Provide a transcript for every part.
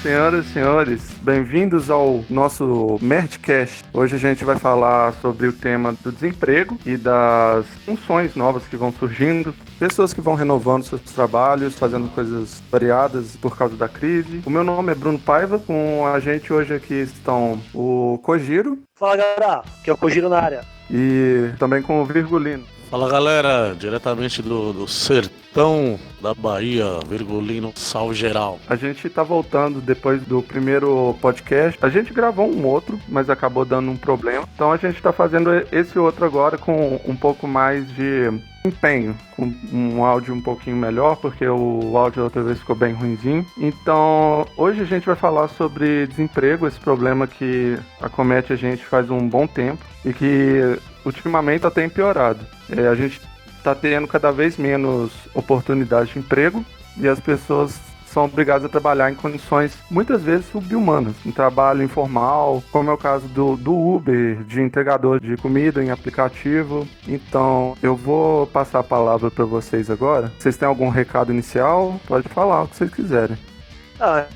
Senhoras e senhores, bem-vindos ao nosso Nerdcast. Hoje a gente vai falar sobre o tema do desemprego e das funções novas que vão surgindo, pessoas que vão renovando seus trabalhos, fazendo coisas variadas por causa da crise. O meu nome é Bruno Paiva, com a gente hoje aqui estão o Kojiro. Fala, galera, que é o Kojiro na área. E também com o Virgulino. Fala, galera, diretamente do sertão da Bahia, Virgulino, salve geral. A gente tá voltando depois do primeiro podcast. A gente gravou um outro, mas acabou dando um problema. Então a gente tá fazendo esse outro agora com um pouco mais de empenho, com um áudio um pouquinho melhor, porque o áudio da outra vez ficou bem ruinzinho. Então, hoje a gente vai falar sobre desemprego, esse problema que acomete a gente faz um bom tempo e que ultimamente tem piorado. A gente está tendo cada vez menos oportunidades de emprego e as pessoas são obrigadas a trabalhar em condições muitas vezes sub-humanas, um trabalho informal, como é o caso do Uber, de entregador de comida em aplicativo. Então, eu vou passar a palavra para vocês agora. Vocês têm algum recado inicial? Pode falar o que vocês quiserem.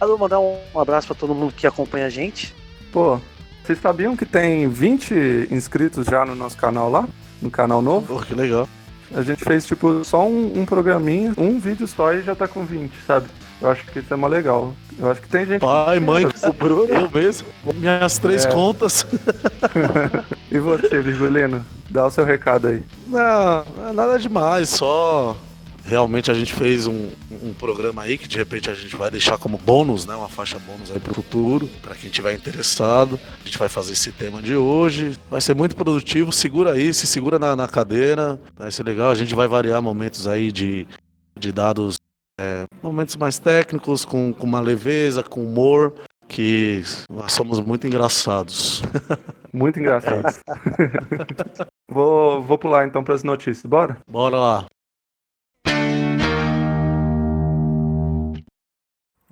Eu vou mandar um abraço para todo mundo que acompanha a gente. Pô, vocês sabiam que tem 20 inscritos já no nosso canal lá? No canal novo? Pô, que legal. A gente fez, só um programinha, um vídeo só e já tá com 20, sabe? Eu acho que isso é mó legal. Eu acho que tem gente... Pai, mãe, o Bruno, eu mesmo. Minhas 3 contas. E você, Virgulino? Dá o seu recado aí. Não, nada demais, só... Realmente a gente fez um programa aí que de repente a gente vai deixar como bônus, né? Uma faixa bônus aí pro futuro, para quem tiver interessado. A gente vai fazer esse tema de hoje. Vai ser muito produtivo, segura aí, se segura na cadeira. Vai ser legal, a gente vai variar momentos aí de dados, momentos mais técnicos, com uma leveza, com humor, que nós somos muito engraçados. Muito engraçados. Vou pular então para as notícias, bora? Bora lá.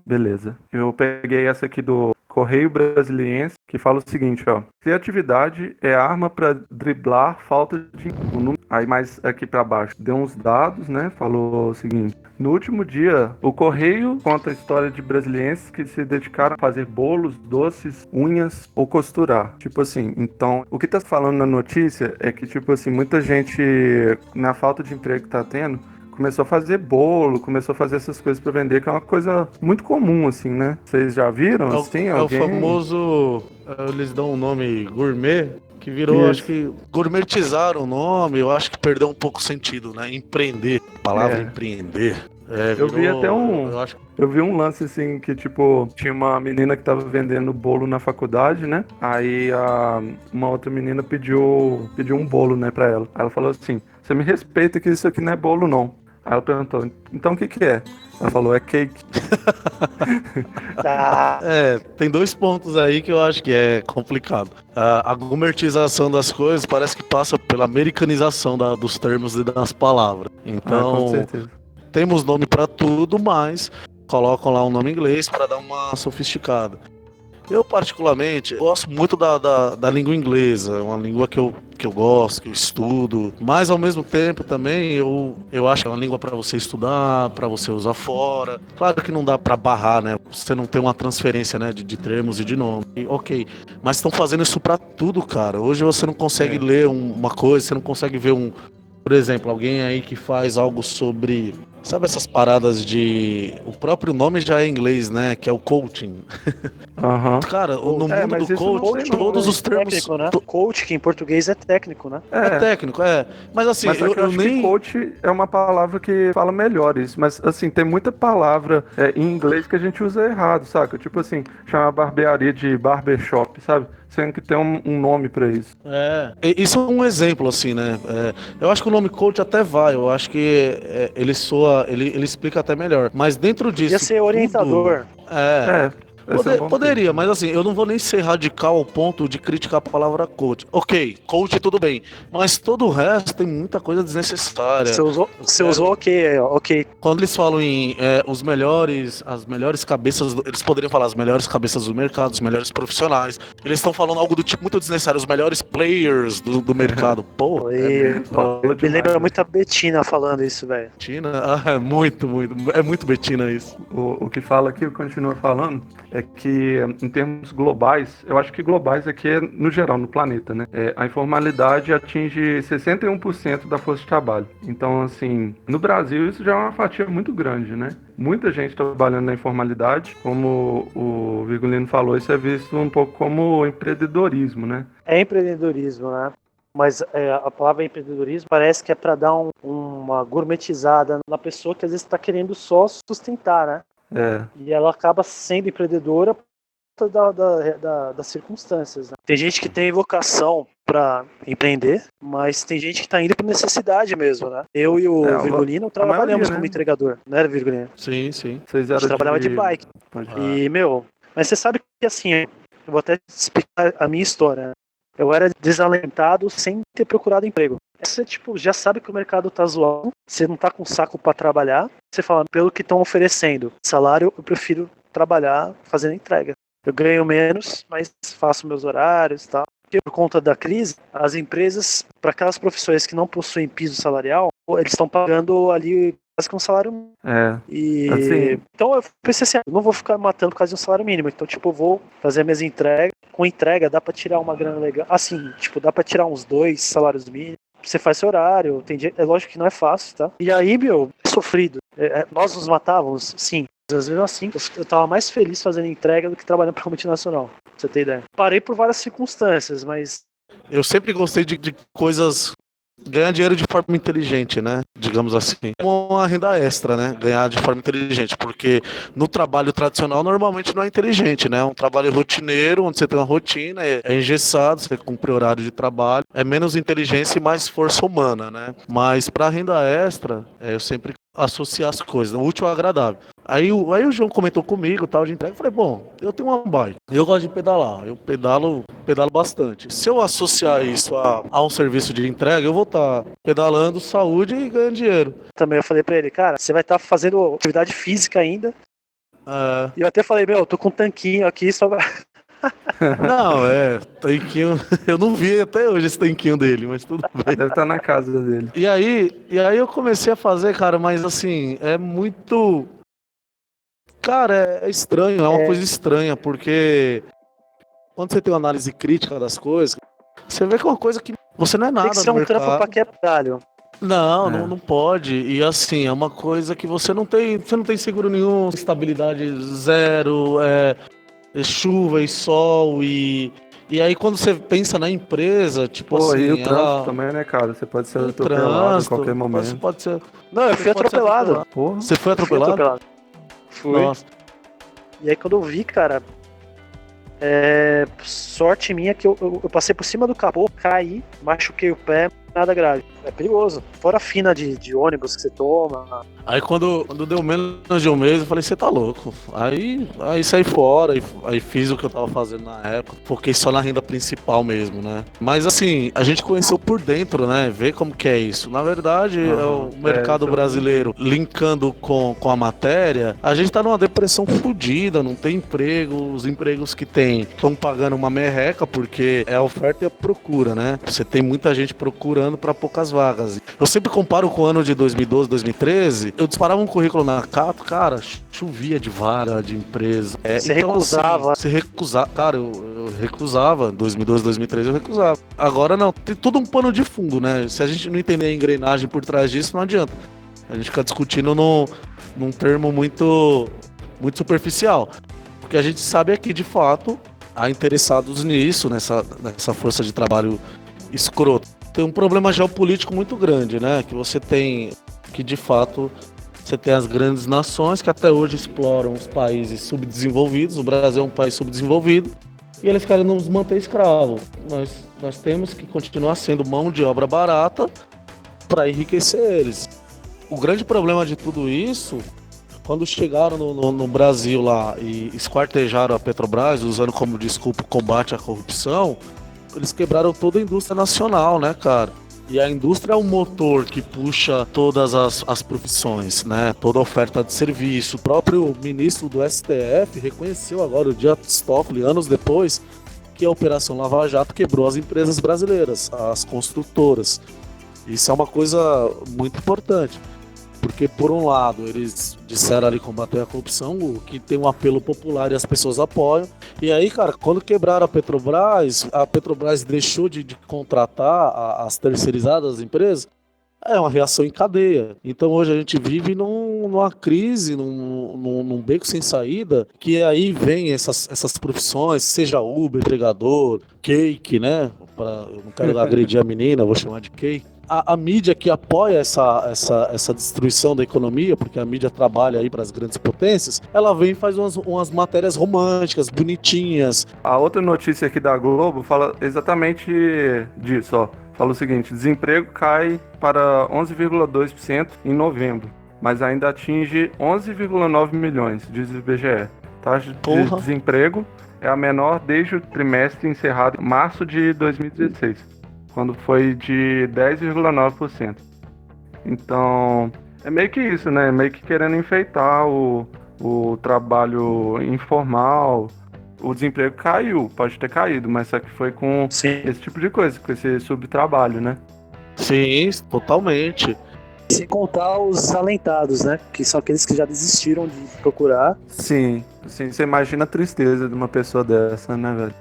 Beleza. Eu peguei essa aqui do Correio Brasiliense, que fala o seguinte, ó. Criatividade é arma para driblar falta de... Aí mais aqui para baixo, deu uns dados, né? Falou o seguinte. No último dia, o Correio conta a história de brasilienses que se dedicaram a fazer bolos, doces, unhas ou costurar. Tipo assim, então, o que tá falando na notícia é que, tipo assim, muita gente, na falta de emprego que tá tendo, começou a fazer bolo, começou a fazer essas coisas pra vender, que é uma coisa muito comum, assim, né? Vocês já viram, assim, alguém? É o famoso, eles dão um nome gourmet, que virou, Isso. Acho que gourmetizaram o nome, eu acho que perdeu um pouco o sentido, né? Empreender, a palavra empreender. Eu vi até eu vi um lance assim que, tipo, tinha uma menina que tava vendendo bolo na faculdade, né? Aí uma outra menina pediu um bolo, né, pra ela. Aí ela falou assim: você me respeita que isso aqui não é bolo, não. Aí ela perguntou: então o que é? Ela falou: é cake. Tem 2 pontos aí que eu acho que é complicado. A gourmetização das coisas parece que passa pela americanização dos termos e das palavras. Então, com certeza. Temos nome pra tudo, mas colocam lá um nome em inglês para dar uma sofisticada. Eu, particularmente, gosto muito da língua inglesa. É uma língua que eu gosto, que eu estudo. Mas, ao mesmo tempo, também, eu acho que é uma língua para você estudar, para você usar fora. Claro que não dá para barrar, né? Você não tem uma transferência, né, de termos e de nome. Ok, mas estão fazendo isso para tudo, cara. Hoje você não consegue ler uma coisa, você não consegue ver por exemplo, alguém aí que faz algo sobre... Sabe essas paradas de... O próprio nome já é em inglês, né? Que é o coaching. Uhum. Cara, no mundo do coaching, todos os termos... Técnico, né? Coach, que em português é técnico, né? É técnico, Mas assim, mas eu acho que coach é uma palavra que fala melhor isso. Mas assim, tem muita palavra em inglês que a gente usa errado, saca? Tipo assim, chama barbearia de barbershop, sabe? Sendo que tem um nome pra isso. Isso é um exemplo, assim, né? Eu acho que o nome coach até vai. Eu acho que ele soa... Ele explica até melhor. Mas dentro disso... Ia ser orientador. Poderia, mas assim, eu não vou nem ser radical ao ponto de criticar a palavra coach. Ok, coach tudo bem, mas todo o resto tem muita coisa desnecessária. Você usou ok. Quando eles falam em as melhores cabeças, eles poderiam falar as melhores cabeças do mercado, os melhores profissionais. Eles estão falando algo do tipo muito desnecessário, os melhores players do mercado. Pô, me lembra muito a Betina falando isso, velho. Betina? É muito Betina isso. O que fala aqui, continua falando, é que, em termos globais, eu acho que globais aqui é no geral, no planeta, né? A informalidade atinge 61% da força de trabalho. Então, assim, no Brasil isso já é uma fatia muito grande, né? Muita gente trabalhando na informalidade, como o Virgulino falou, isso é visto um pouco como empreendedorismo, né? É empreendedorismo, né? Mas a palavra empreendedorismo parece que é para dar uma gourmetizada na pessoa que às vezes está querendo só sustentar, né? E ela acaba sendo empreendedora por conta das circunstâncias, né? Tem gente que tem vocação para empreender, mas tem gente que está indo por necessidade mesmo, né? Eu e o Virgulino trabalhamos maioria, como entregador, não era, Virgulino? Sim, sim. A gente trabalhava de bike. E, mas você sabe que assim, eu vou até explicar a minha história, né? Eu era desalentado sem ter procurado emprego. Você, tipo, já sabe que o mercado tá zoado, você não tá com saco para trabalhar, você fala, pelo que estão oferecendo salário, eu prefiro trabalhar fazendo entrega. Eu ganho menos, mas faço meus horários e tal. Porque por conta da crise, as empresas, para aquelas profissões que não possuem piso salarial, eles estão pagando ali quase que um salário mínimo. Assim. Então eu pensei assim, eu não vou ficar matando quase um salário mínimo, então tipo, eu vou fazer minhas entregas. Com entrega dá pra tirar uma grana legal. Assim, tipo, dá pra tirar uns 2 salários mínimos. Você faz seu horário, é lógico que não é fácil, tá? E aí, é sofrido. Nós nos matávamos, sim. Às vezes assim, eu tava mais feliz fazendo entrega do que trabalhando pra multinacional, pra você ter ideia. Parei por várias circunstâncias, mas... Eu sempre gostei de coisas... Ganhar dinheiro de forma inteligente, né? Digamos assim. Uma renda extra, né? Ganhar de forma inteligente. Porque no trabalho tradicional, normalmente não é inteligente, né? É um trabalho rotineiro, onde você tem uma rotina, é engessado, você cumpre horário de trabalho. É menos inteligência e mais força humana, né? Mas para renda extra, eu sempre associar as coisas, o útil ao agradável. Aí o João comentou comigo, tal, de entrega. Eu falei, bom, eu tenho uma bike, eu gosto de pedalar, eu pedalo bastante. Se eu associar isso a um serviço de entrega, eu vou estar pedalando, saúde e ganhando dinheiro. Também eu falei pra ele, cara, você vai estar fazendo atividade física ainda. E eu até falei, eu tô com um tanquinho aqui, só... Não, tanquinho. Eu não vi até hoje esse tanquinho dele, mas tudo bem. Deve estar na casa dele. E aí eu comecei a fazer, cara, mas assim, é muito... Cara, é estranho, é uma coisa estranha, porque quando você tem uma análise crítica das coisas, você vê que é uma coisa que você não é nada no mercado. Tem que ser um trampo pra quebrar. Não pode. E assim, é uma coisa que você não tem seguro nenhum, estabilidade zero, chuva e sol e aí quando você pensa na empresa, tipo assim... E o trânsito também, né, cara? Você pode ser atropelado a qualquer momento. Pode ser... Não, eu fui atropelado. Você foi atropelado? Fui. Nossa. E aí quando eu vi, cara... sorte minha que eu passei por cima do capô, caí, machuquei o pé, nada grave. É perigoso. Fora a fina de ônibus que você toma. Aí quando deu menos de um mês, eu falei, você tá louco. Aí saí fora, aí fiz o que eu tava fazendo na época. Foquei só na renda principal mesmo, né? Mas assim, a gente conheceu por dentro, né? Ver como que é isso. Na verdade, o mercado brasileiro, linkando com a matéria, a gente tá numa depressão fodida, não tem emprego. Os empregos que tem estão pagando uma merreca, porque é a oferta e a procura, né? Você tem muita gente procurando para poucas vagas. Eu sempre comparo com o ano de 2012, 2013. Eu disparava um currículo na Cato, cara, chovia de vaga de empresa. Você então, recusava? Assim, você recusava. Cara, eu recusava. 2012, 2013 eu recusava. Agora não, tem tudo um pano de fundo, né? Se a gente não entender a engrenagem por trás disso, não adianta. A gente fica discutindo num termo muito superficial. Porque a gente sabe aqui, de fato, há interessados nisso, nessa força de trabalho escroto. Tem um problema geopolítico muito grande, né? Que você tem, que de fato, você tem as grandes nações que até hoje exploram os países subdesenvolvidos. O Brasil é um país subdesenvolvido e eles querem nos manter escravos. Nós temos que continuar sendo mão de obra barata para enriquecer eles. O grande problema de tudo isso, quando chegaram no Brasil lá e esquartejaram a Petrobras, usando como desculpa o combate à corrupção, eles quebraram toda a indústria nacional, né, cara? E a indústria é o motor que puxa todas as profissões, né? Toda a oferta de serviço. O próprio ministro do STF reconheceu agora, o Dias Toffoli, anos depois, que a Operação Lava Jato quebrou as empresas brasileiras, as construtoras. Isso é uma coisa muito importante. Porque, por um lado, eles disseram ali combater a corrupção, o que tem um apelo popular e as pessoas apoiam. E aí, cara, quando quebraram a Petrobras deixou de contratar as terceirizadas das empresas. É uma reação em cadeia. Então hoje a gente vive numa crise, num beco sem saída, que aí vem essas profissões, seja Uber, entregador, cake, né? Eu não quero agredir a menina, vou chamar de cake. A mídia que apoia essa destruição da economia, porque a mídia trabalha aí para as grandes potências, ela vem e faz umas matérias românticas, bonitinhas. A outra notícia aqui da Globo fala exatamente disso, ó. Fala o seguinte: desemprego cai para 11,2% em novembro, mas ainda atinge 11,9 milhões, diz o IBGE. Taxa de desemprego é a menor desde o trimestre encerrado em março de 2016, quando foi de 10,9%. Então, é meio que isso, né? Meio que querendo enfeitar o trabalho informal. O desemprego caiu, pode ter caído, mas só que foi com esse tipo de coisa, com esse subtrabalho, né? Sim, totalmente. Sem contar os desalentados, né? Que são aqueles que já desistiram de procurar. Sim, você imagina a tristeza de uma pessoa dessa, né, velho?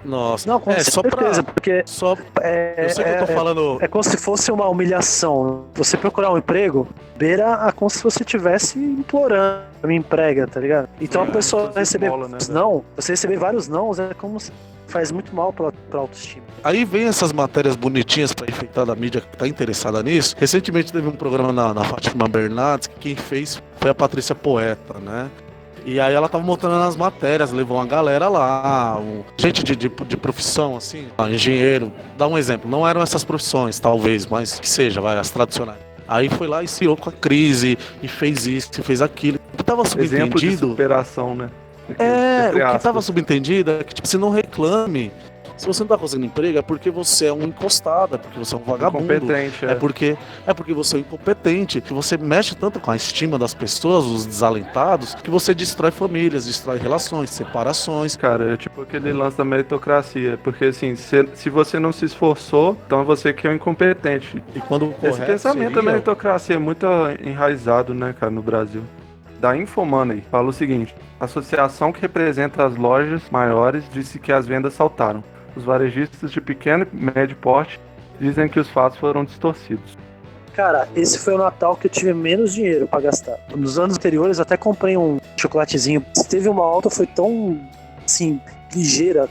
Nossa, não, com certeza, porque eu sei que eu tô falando. É como se fosse uma humilhação. Você procurar um emprego, beira como se você estivesse implorando, me emprega, tá ligado? Então a pessoa receber não, você receber vários não, é como se faz muito mal pra autoestima. Aí vem essas matérias bonitinhas pra enfeitar da mídia que tá interessada nisso. Recentemente teve um programa na Fátima Bernardes que quem fez foi a Patrícia Poeta, né? E aí ela tava mostrando nas matérias, levou uma galera lá, gente de profissão, assim, engenheiro, dá um exemplo, não eram essas profissões, talvez, mas que seja, as tradicionais. Aí foi lá e se com a crise, e fez isso, e fez aquilo. O que tava subentendido... Exemplo de superação, né? O que tava subentendido é que, tipo, você não reclame. Se você não tá conseguindo emprego, é porque você é um encostado, é porque você é um vagabundo. Incompetente, é porque você é incompetente, que você mexe tanto com a estima das pessoas, os desalentados, que você destrói famílias, destrói relações, separações. Cara, é tipo aquele lance da meritocracia, porque assim, se você não se esforçou, então você que é um incompetente. E quando esse pensamento da meritocracia é muito enraizado, né, cara, no Brasil. Da Infomoney fala o seguinte: a associação que representa as lojas maiores disse que as vendas saltaram. Os varejistas de pequeno e médio porte dizem que os fatos foram distorcidos. Cara, esse foi o Natal que eu tive menos dinheiro pra gastar. Nos anos anteriores até comprei um chocolatezinho. Se teve uma alta, foi tão, assim, ligeira.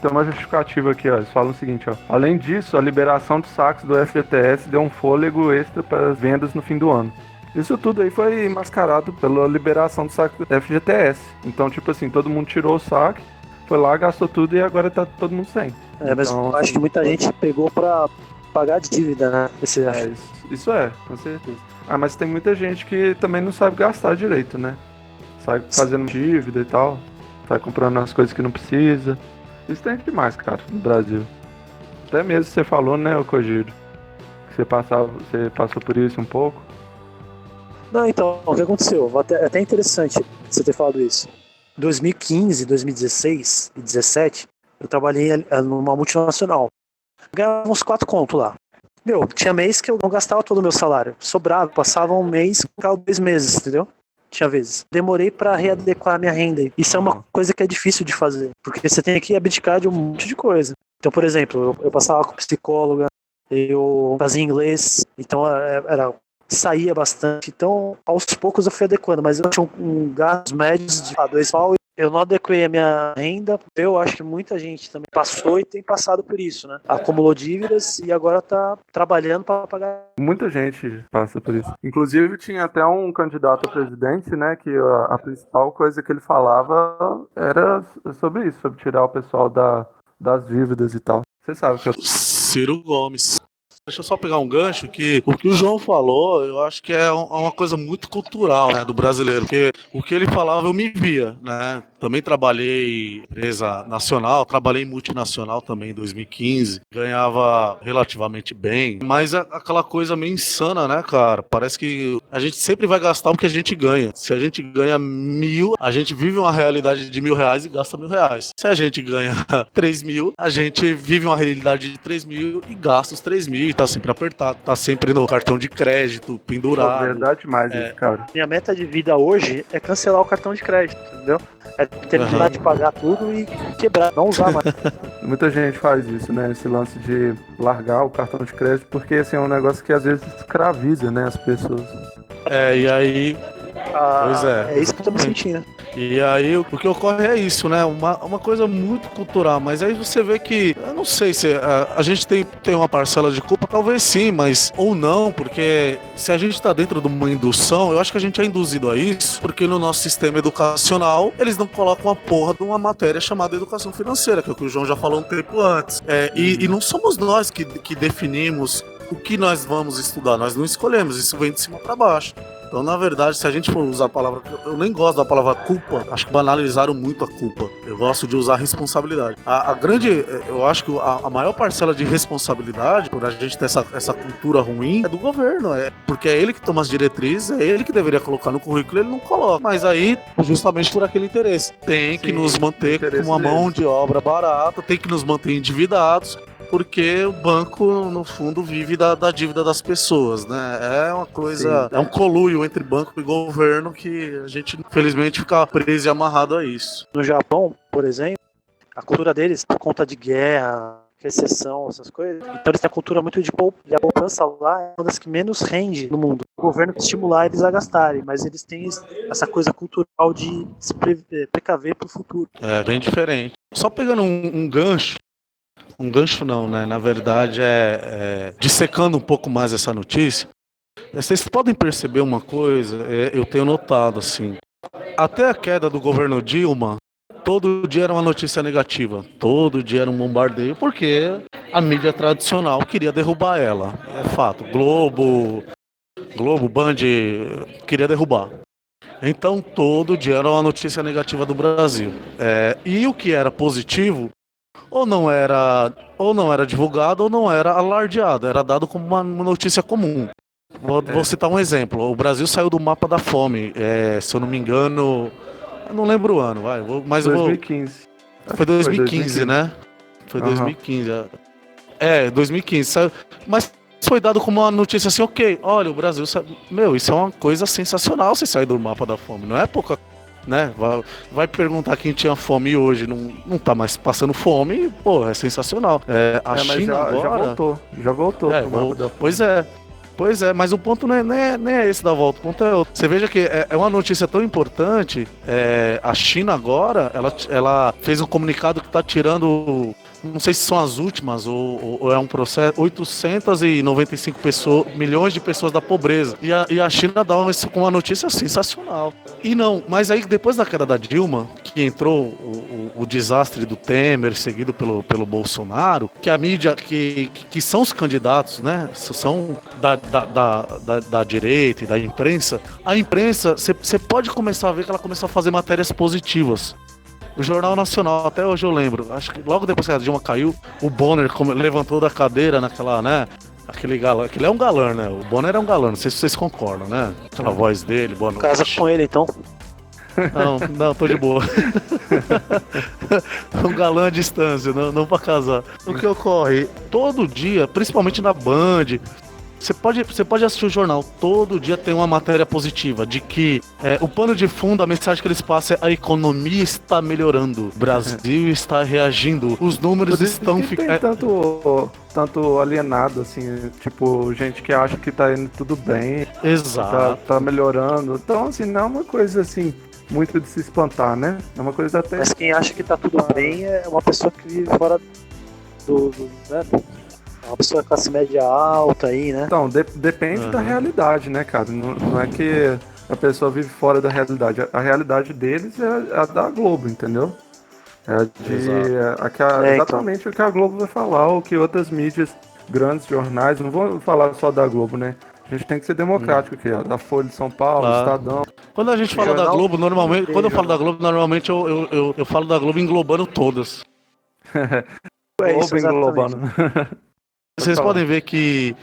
Tem uma justificativa aqui, ó. Eles falam o seguinte, ó: além disso, a liberação de saques do FGTS deu um fôlego extra para as vendas no fim do ano. Isso tudo aí foi mascarado pela liberação do saque do FGTS. Então, tipo assim, todo mundo tirou o saque, foi lá, gastou tudo e agora tá todo mundo sem. Mas eu acho que muita gente pegou pra pagar a dívida, né? Isso é, com certeza. Mas tem muita gente que também não sabe gastar direito, né? Sai fazendo dívida e tal, sai comprando as coisas que não precisa. Isso tem demais, cara, no Brasil. Até mesmo você falou, né, o Kojiro, que você passou por isso um pouco. Não, então, o que aconteceu? É até interessante você ter falado isso. 2015, 2016 e 2017, eu trabalhei numa multinacional. Ganhava uns 4 contos lá. Tinha mês que eu não gastava todo o meu salário. Sobrava, passava um mês, ficava 2 meses, entendeu? Tinha vezes. Demorei pra readequar a minha renda. Isso é uma coisa que é difícil de fazer, porque você tem que abdicar de um monte de coisa. Então, por exemplo, eu passava com psicóloga, eu fazia inglês, então saía bastante. Então, aos poucos eu fui adequando, mas eu tinha um gasto médios de 2 pau. Eu não adequei a minha renda. Eu acho que muita gente também passou e tem passado por isso, né? Acumulou dívidas e agora tá trabalhando para pagar. Muita gente passa por isso. Inclusive, tinha até um candidato a presidente, né? Que a principal coisa que ele falava era sobre isso, sobre tirar o pessoal das dívidas e tal. Você sabe que Ciro Gomes. Deixa eu só pegar um gancho que o que o João falou, eu acho que é uma coisa muito cultural, né, do brasileiro, porque o que ele falava eu me via, né? Também trabalhei em empresa nacional, trabalhei em multinacional também em 2015. Ganhava relativamente bem, mas é aquela coisa meio insana, né, cara? Parece que a gente sempre vai gastar o que a gente ganha. Se a gente ganha 1.000, a gente vive uma realidade de R$ 1.000 e gasta R$ 1.000. Se a gente ganha 3.000, a gente vive uma realidade de 3.000 e gasta os 3.000 e tá sempre apertado, tá sempre no cartão de crédito, pendurado. É verdade demais isso, cara. Minha meta de vida hoje é cancelar o cartão de crédito, entendeu? É terminar de pagar tudo e quebrar, não usar mais. Muita gente faz isso, né? Esse lance de largar o cartão de crédito, porque assim, é um negócio que às vezes escraviza, né, as pessoas. E aí... Pois é. É isso que eu tô me sentindo. E aí o que ocorre é isso, né? Uma coisa muito cultural, mas aí você vê que, eu não sei se a gente tem uma parcela de culpa, talvez sim, mas ou não, porque se a gente tá dentro de uma indução, eu acho que a gente é induzido a isso, porque no nosso sistema educacional, eles não colocam a porra de uma matéria chamada educação financeira, que é o que o João já falou um tempo antes. E não somos nós que definimos o que nós vamos estudar, nós não escolhemos, isso vem de cima para baixo. Então, na verdade, se a gente for usar a palavra... Eu nem gosto da palavra culpa, acho que banalizaram muito a culpa. Eu gosto de usar responsabilidade. Eu acho que a maior parcela de responsabilidade, por a gente ter essa cultura ruim, é do governo. Porque é ele que toma as diretrizes, é ele que deveria colocar no currículo, ele não coloca. Mas aí, justamente por aquele interesse. Tem que nos manter com uma mão de obra barata, tem que nos manter endividados, porque o banco, no fundo, vive da dívida das pessoas, né? É uma coisa... Sim. É um conluio entre banco e governo que a gente, infelizmente, fica preso e amarrado a isso. No Japão, por exemplo, a cultura deles, por conta de guerra, recessão, essas coisas, então eles têm a cultura muito de poupança. A poupança lá é uma das que menos rende no mundo. O governo quer estimular eles a gastarem, mas eles têm essa coisa cultural de se precaver para o futuro. É bem diferente. Só pegando um gancho, um gancho não, né? Na verdade, dissecando um pouco mais essa notícia, vocês podem perceber uma coisa, eu tenho notado, assim, até a queda do governo Dilma, todo dia era uma notícia negativa, todo dia era um bombardeio, porque a mídia tradicional queria derrubar ela, é fato, Globo, Band, queria derrubar. Então, todo dia era uma notícia negativa do Brasil. E o que era positivo, ou não era divulgado ou não era alardeado, era dado como uma notícia comum. Vou citar um exemplo. O Brasil saiu do mapa da fome, se eu não me engano, eu não lembro o ano, mas 2015. Foi 2015, né? Foi 2015. 2015. Saiu, mas foi dado como uma notícia assim, ok, olha, o Brasil saiu. Meu, isso é uma coisa sensacional, você sair do mapa da fome, não é pouca, né? Vai perguntar quem tinha fome e hoje não tá mais passando fome, pô, é sensacional. A China agora... Já voltou. Pois é, mas o ponto nem é esse da volta, o ponto é outro. Você veja que é uma notícia tão importante, a China agora, ela fez um comunicado que está tirando, não sei se são as últimas, ou é um processo, 895 milhões de pessoas da pobreza. E a China dá uma notícia sensacional. Mas aí depois da queda da Dilma, que entrou o desastre do Temer, seguido pelo Bolsonaro, que a mídia, que são os candidatos, né, são da direita e da imprensa, a imprensa, você pode começar a ver que ela começou a fazer matérias positivas. O Jornal Nacional, até hoje eu lembro, acho que logo depois que a Dilma caiu, o Bonner levantou da cadeira naquela, né, aquele galã, aquele é um galã, né, o Bonner é um galã, não sei se vocês concordam, né, aquela voz dele, boa noite. Casa com ele, então. Não, tô de boa. Um galã à distância, não pra casar. O que ocorre? Todo dia, principalmente na Band, você pode assistir o jornal, todo dia tem uma matéria positiva, de que o pano de fundo, a mensagem que eles passam é: a economia está melhorando, o Brasil está reagindo, os números estão ficando... Tanto alienado, assim, tipo, gente que acha que tá indo tudo bem. Exato. Tá melhorando. Então, assim, não é uma coisa, assim, muito de se espantar, né? É uma coisa até... Mas quem acha que tá tudo bem é uma pessoa que vive fora né? Uma pessoa de classe média alta aí, né? Então, depende da realidade, né, cara? Não é que a pessoa vive fora da realidade. A realidade deles é a da Globo, entendeu? Exatamente o que a Globo vai falar, ou que outras mídias, grandes jornais, não vou falar só da Globo, né? A gente tem que ser democrático aqui, ó, da Folha de São Paulo, Estadão. Quando a gente fala da Jornal Globo, normalmente, Inteiro. quando eu falo da Globo, normalmente eu falo da Globo englobando todas. É isso, Globo englobando. Vocês falar. podem ver que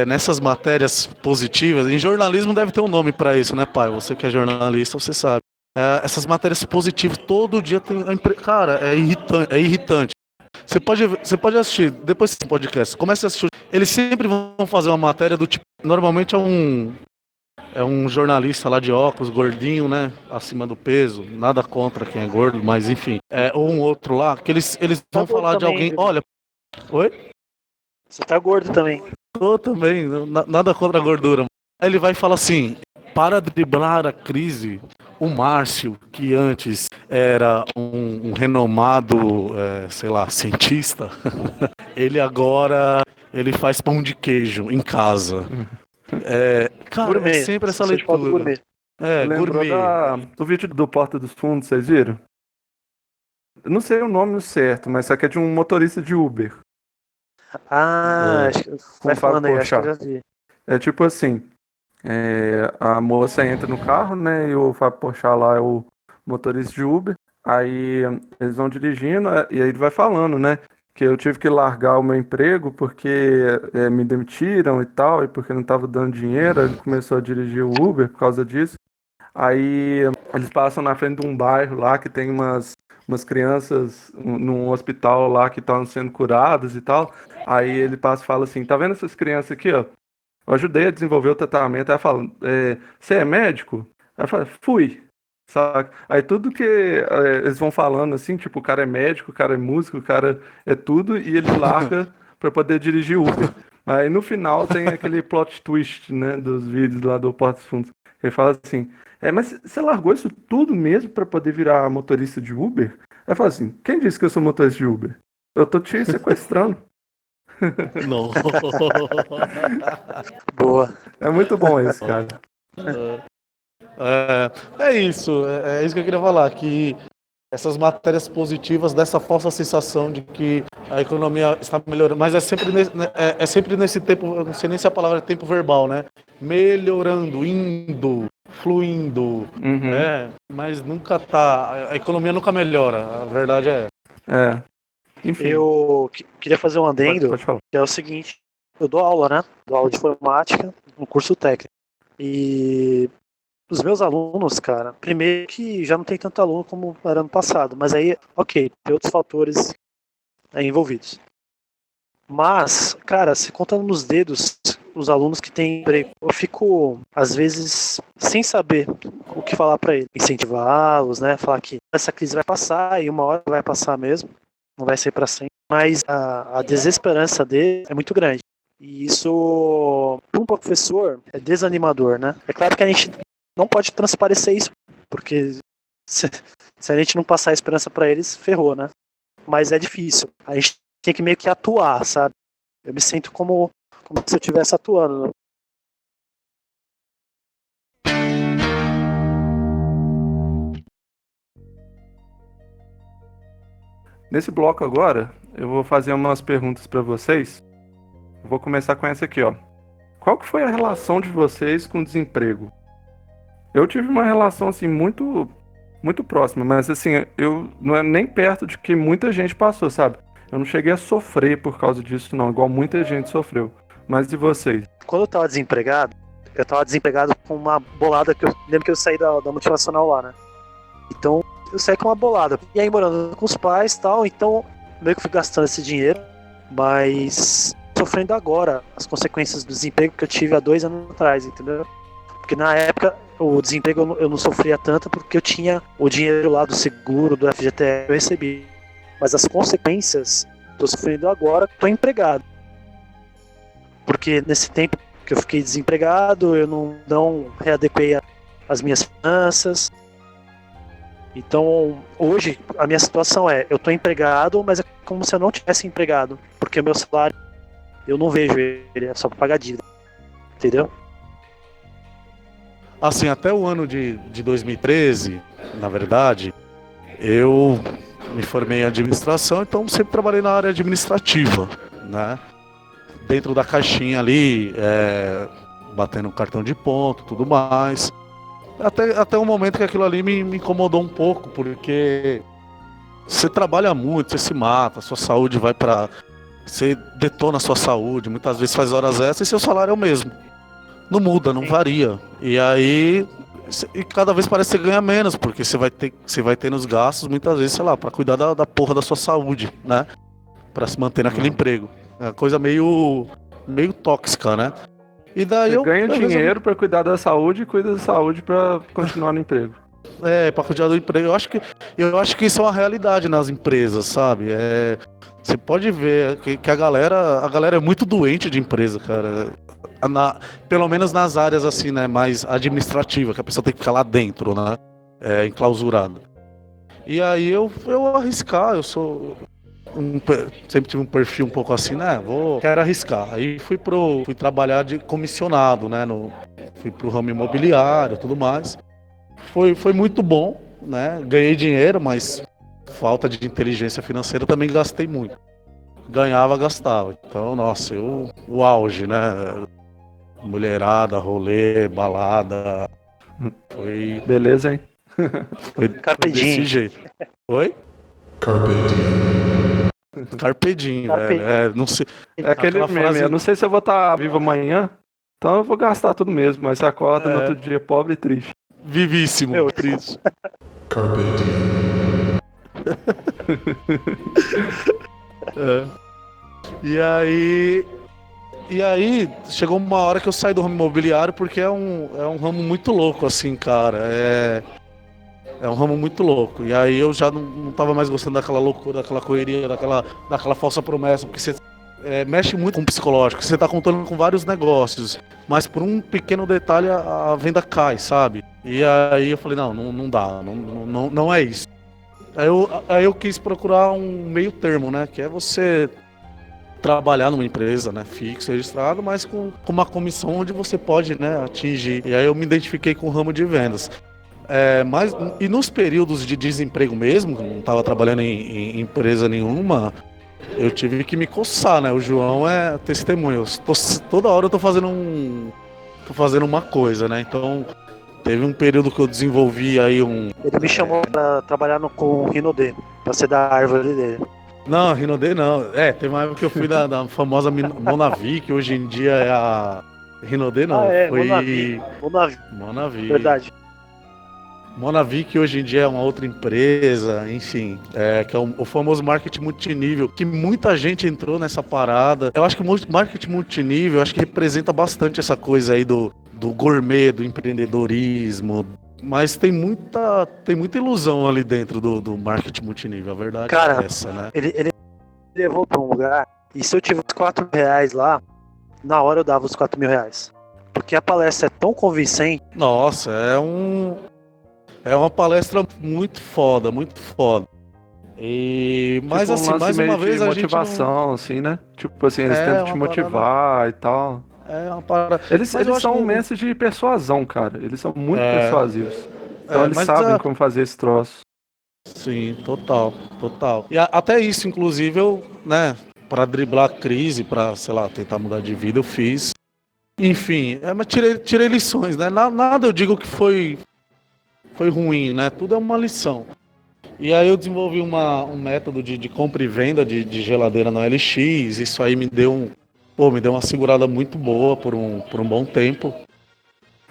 nessas matérias positivas, em jornalismo deve ter um nome para isso, né, pai? Você que é jornalista, você sabe. Essas matérias positivas, todo dia tem. Cara, é irritante, é irritante. Você pode assistir, depois desse podcast, comece a assistir. Eles sempre vão fazer uma matéria do tipo. Normalmente é um jornalista lá de óculos, gordinho, né? Acima do peso. Nada contra quem é gordo, mas enfim. Ou um outro lá, que eles vão gordo falar de também, alguém. viu? Olha. Oi? Você tá gordo também. Eu também, nada contra a gordura. Aí ele vai falar assim: para driblar a crise, o Márcio, que antes era um renomado, sei lá, cientista, ele agora faz pão de queijo em casa. Cara, Gourmet. é sempre essa Você fala do leitura. gourmet. Lembrou Gourmet. do vídeo do Porta dos Fundos, vocês viram? Eu não sei o nome certo, mas isso aqui é de um motorista de Uber. Acho que vai falando aí, acho que eu já vi. É tipo assim, a moça entra no carro, né, e o Fábio Porchat lá é o motorista de Uber, aí eles vão dirigindo, e aí ele vai falando, né, que eu tive que largar o meu emprego porque me demitiram e tal, e porque não tava dando dinheiro, ele começou a dirigir o Uber por causa disso. Aí eles passam na frente de um bairro lá que tem umas crianças num hospital lá que estão sendo curadas e tal. Aí ele passa e fala assim, tá vendo essas crianças aqui, ó? Eu ajudei a desenvolver o tratamento. Aí fala, você é médico? Aí fala, fui. Saca? Aí tudo que eles vão falando assim, tipo, o cara é médico, o cara é músico, o cara é tudo, e ele larga pra poder dirigir Uber. Aí no final tem aquele plot twist, né, dos vídeos lá do Porta dos Fundos. Ele fala assim, mas você largou isso tudo mesmo pra poder virar motorista de Uber? Aí fala assim, quem disse que eu sou motorista de Uber? Eu tô te sequestrando. Não. Boa. É muito bom esse, cara. É isso, é isso que eu queria falar, que essas matérias positivas dessa falsa sensação de que a economia está melhorando, mas é sempre nesse tempo, eu não sei nem se a palavra é tempo verbal, né? Melhorando, indo, fluindo, Uhum. mas nunca tá, a economia nunca melhora, a verdade é essa. Enfim. Eu queria fazer um adendo, Pode falar. que é o seguinte, eu dou aula, né? Dou aula de informática no curso técnico. E os meus alunos, cara, primeiro que já não tem tanto aluno como era ano passado, mas aí, ok, tem outros fatores envolvidos. Mas, cara, se contando nos dedos os alunos que têm emprego, eu fico, às vezes, sem saber o que falar para eles. Incentivá-los, né? Falar que essa crise vai passar e uma hora vai passar mesmo, não vai ser para sempre. Mas a desesperança dele é muito grande. E isso, para um professor, é desanimador, né? É claro que a gente não pode transparecer isso, porque se a gente não passar a esperança para eles, ferrou, né? Mas é difícil. A gente tem que meio que atuar, sabe? Eu me sinto como se eu estivesse atuando. Nesse bloco agora, eu vou fazer umas perguntas para vocês. Vou começar com essa aqui, ó. Qual que foi a relação de vocês com o desemprego? Eu tive uma relação assim muito muito próxima, mas assim, eu não é nem perto de que muita gente passou, sabe? Eu não cheguei a sofrer por causa disso não, igual muita gente sofreu. Mas e vocês? Quando eu tava desempregado com uma bolada que eu lembro que eu saí da motivacional lá, né? Então, eu saí com uma bolada. E aí morando com os pais e tal, então meio que fui gastando esse dinheiro, mas sofrendo agora as consequências do desemprego que eu tive há 2 anos atrás, entendeu? Porque na época o desemprego eu não sofria tanto porque eu tinha o dinheiro lá do seguro, do FGTS, eu recebi. Mas as consequências estou sofrendo agora, estou empregado. Porque nesse tempo que eu fiquei desempregado, eu não readequei as minhas finanças. Então, hoje, a minha situação é, eu estou empregado, mas é como se eu não tivesse empregado. Porque o meu salário, eu não vejo ele, é só para pagar dívida. Entendeu? Assim, até o ano de 2013, na verdade, eu me formei em administração, então sempre trabalhei na área administrativa, né? Dentro da caixinha ali, batendo cartão de ponto, tudo mais. Até um momento que aquilo ali me incomodou um pouco, porque você trabalha muito, você se mata, sua saúde vai pra. Você detona a sua saúde, muitas vezes faz horas extras e seu salário é o mesmo. Não muda, não varia. E aí. E cada vez parece que você ganha menos, porque você vai ter nos gastos, muitas vezes, sei lá, pra cuidar da porra da sua saúde, né? Pra se manter naquele emprego. É uma coisa meio tóxica, né? E daí Você ganha dinheiro pra cuidar da saúde e cuida da saúde pra continuar no emprego. Pra cuidar do emprego. Eu acho que isso é uma realidade nas empresas, sabe? Você pode ver que a galera é muito doente de empresa, cara. Pelo menos nas áreas assim, né, mais administrativa, que a pessoa tem que ficar lá dentro, né? Enclausurado. E aí eu arriscar, sempre tive um perfil um pouco assim, né? Quero arriscar. Aí fui trabalhar de comissionado, né? Fui pro ramo imobiliário, tudo mais. Foi muito bom, né? Ganhei dinheiro, mas falta de inteligência financeira também gastei muito. Ganhava, gastava. Então, nossa, o auge, né? Mulherada, rolê, balada. Foi. Beleza, hein? Foi desse jeito. Oi? Carpedinho, velho. Não sei. É aquele meme, frase... eu não sei se eu vou estar vivo amanhã, então eu vou gastar tudo mesmo, mas você acorda no outro dia pobre e triste. Vivíssimo, triste. Carpe diem. E aí, chegou uma hora que eu saí do ramo imobiliário porque é um ramo muito louco, assim, cara. É um ramo muito louco. E aí eu já não tava mais gostando daquela loucura, daquela correria, daquela falsa promessa, porque você mexe muito com o psicológico. Você tá contando com vários negócios, mas por um pequeno detalhe a venda cai, sabe? E aí eu falei, não dá, não é isso. Aí eu quis procurar um meio termo, né? Que é você trabalhar numa empresa, né, fixo, registrado, mas com uma comissão onde você pode, né, atingir. E aí eu me identifiquei com o ramo de vendas. E nos períodos de desemprego mesmo, que não estava trabalhando em empresa nenhuma, eu tive que me coçar, né? O João é testemunho. Toda hora eu tô fazendo uma coisa, né? Então, teve um período que eu desenvolvi aí Ele me chamou para trabalhar com o Rinode, para ser da árvore dele. Não, Rinode não. Teve uma época que eu fui da famosa Monavi, que hoje em dia é a Rinode, não. Foi Monavi. Verdade. Monavi, que hoje em dia é uma outra empresa, enfim, que é o famoso marketing multinível, que muita gente entrou nessa parada. Eu acho que o marketing multinível, acho que representa bastante essa coisa aí do gourmet, do empreendedorismo, mas tem muita ilusão ali dentro do marketing multinível, a verdade. Cara, é essa, né? Ele levou pra um lugar, e se eu tivesse R$4 lá, na hora eu dava os R$4.000. Porque a palestra é tão convincente. Nossa, é uma palestra muito foda, muito foda. Mas tipo, assim, mais uma vez a gente motivação, assim, né? Tipo assim, eles tentam te motivar e tal. É uma parada. Eles são um mestre de persuasão, cara. Eles são muito persuasivos. Então eles sabem como fazer esse troço. Sim, total. E até isso, inclusive, eu, né, pra driblar a crise, pra, sei lá, tentar mudar de vida, eu fiz. Enfim, mas tirei lições, né? Nada eu digo que foi ruim, né? Tudo é uma lição. E aí eu desenvolvi um método de compra e venda de geladeira na OLX. Isso aí me deu uma segurada muito boa por um bom tempo.